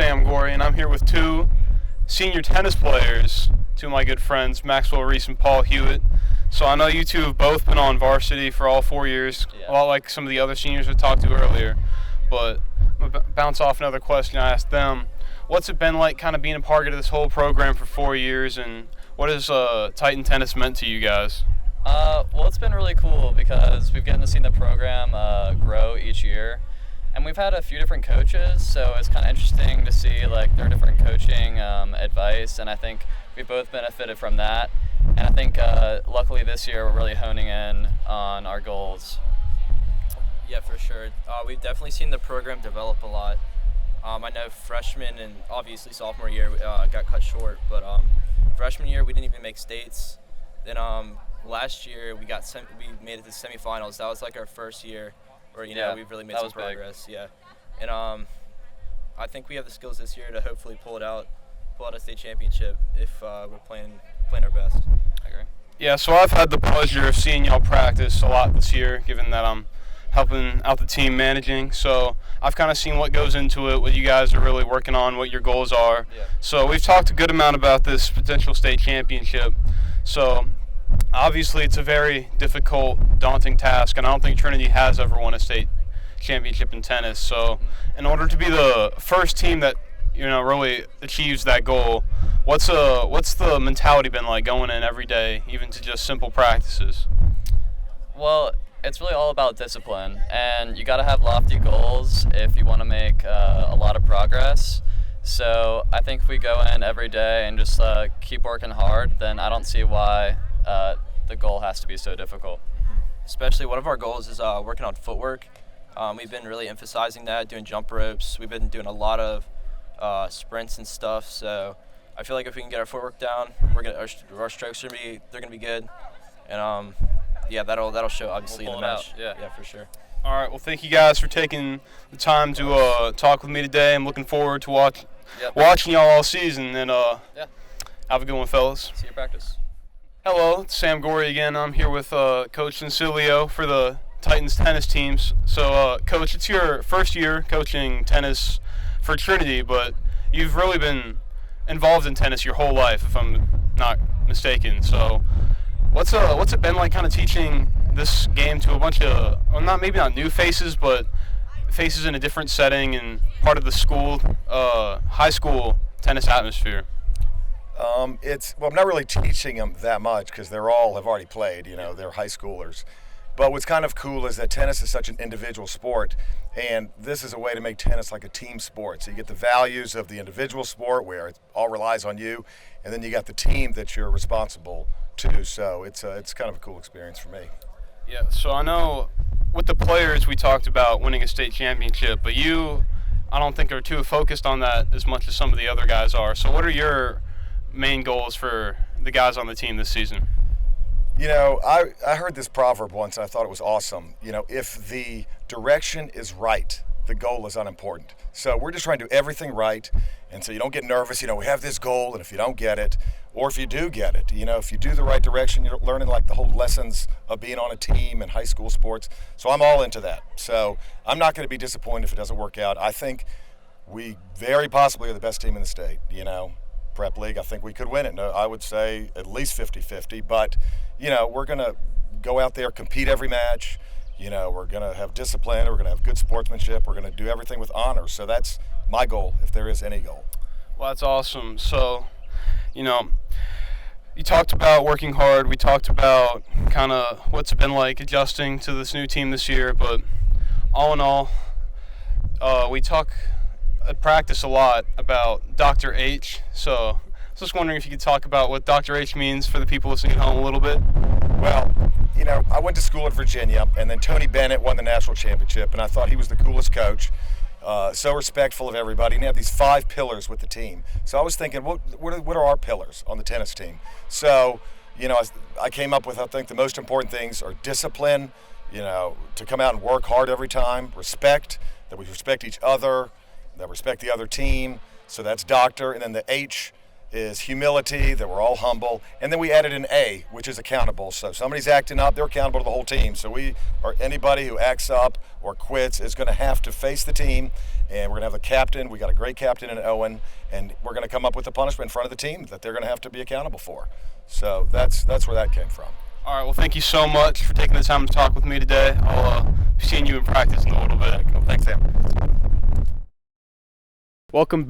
Sam Gorey, and I'm here with two senior tennis players, two of my good friends, Maxwell Reese and Paul Hewitt. So I know you two have both been on varsity for all 4 years, a lot like some of the other seniors we talked to earlier. But I'm going to bounce off another question I asked them. What's it been like kind of being a part of this whole program for 4 years, and what has Titan Tennis meant to you guys? Well, it's been really cool because we've gotten to see the program grow each year. And we've had a few different coaches, so it's kind of interesting to see like their different coaching advice, and I think we both benefited from that. And I think luckily this year we're really honing in on our goals. Yeah, for sure. We've definitely seen the program develop a lot. I know freshman and obviously sophomore year got cut short, but freshman year we didn't even make states. Then last year we made it to semifinals. That was like our first year. Or we've really made some progress. Big. Yeah, and I think we have the skills this year to hopefully pull a state championship if we're playing our best. I agree. Yeah, so I've had the pleasure of seeing y'all practice a lot this year, given that I'm helping out the team managing. So I've kind of seen what goes into it, what you guys are really working on, what your goals are. Yeah. So we've talked a good amount about this potential state championship. So obviously, it's a very difficult, daunting task, and I don't think Trinity has ever won a state championship in tennis. So, in order to be the first team that really achieves that goal, what's the mentality been like going in every day, even to just simple practices? Well, it's really all about discipline, and you got to have lofty goals if you want to make a lot of progress. So, I think if we go in every day and just keep working hard, then I don't see why the goal has to be so difficult. Especially one of our goals is working on footwork. We've been really emphasizing that, doing jump ropes. We've been doing a lot of sprints and stuff. So I feel like if we can get our footwork down, our strokes they're gonna be good. And that'll show obviously in the match. Yeah, for sure. All right. Well, thank you guys for taking the time to talk with me today. I'm looking forward to watching y'all all season. And have a good one, fellas. See you practice. Hello, it's Sam Gorey again. I'm here with Coach Concilio for the Titans tennis teams. So, Coach, it's your first year coaching tennis for Trinity, but you've really been involved in tennis your whole life, if I'm not mistaken. So, what's it been like kind of teaching this game to a bunch of, maybe not new faces, but faces in a different setting and part of the school, high school tennis atmosphere? I'm not really teaching them that much because they all have already played, they're high schoolers. But what's kind of cool is that tennis is such an individual sport, and this is a way to make tennis like a team sport. So you get the values of the individual sport where it all relies on you, and then you got the team that you're responsible to. So it's kind of a cool experience for me. Yeah, so I know with the players we talked about winning a state championship, but you, I don't think are too focused on that as much as some of the other guys are. So what are your main goals for the guys on the team this season? I heard this proverb once and I thought it was awesome. If the direction is right, the goal is unimportant. So we're just trying to do everything right, and so you don't get nervous. We have this goal, and if you don't get it, or if you do get it, if you do the right direction, you're learning like the whole lessons of being on a team in high school sports. So I'm all into that. So I'm not going to be disappointed if it doesn't work out. I think we very possibly are the best team in the state, Prep League, I think we could win it. No, I would say at least 50-50, but, we're going to go out there, compete every match. We're going to have discipline. We're going to have good sportsmanship. We're going to do everything with honor. So that's my goal, if there is any goal. Well, that's awesome. So, you talked about working hard. We talked about kind of what's it been like adjusting to this new team this year. But all in all, we talk at practice a lot about Dr. H. So I was just wondering if you could talk about what Dr. H means for the people listening at home a little bit. Well, I went to school in Virginia, and then Tony Bennett won the national championship, and I thought he was the coolest coach, so respectful of everybody, and he had these 5 pillars with the team. So I was thinking, what are our pillars on the tennis team? So, I came up with, I think the most important things are discipline, to come out and work hard every time, respect, that we respect each other, that respect the other team. So that's doctor. And then the H is humility, that we're all humble, and then we added an A, which is accountable. So if somebody's acting up, they're accountable to the whole team. So anybody who acts up or quits is going to have to face the team, and we're going to have a captain. We got a great captain in Owen, and we're going to come up with a punishment in front of the team that they're going to have to be accountable for. So that's where that came from. All right, well, thank you so much for taking the time to talk with me today. I'll be seeing you in practice in a little bit. Thanks, Sam. Welcome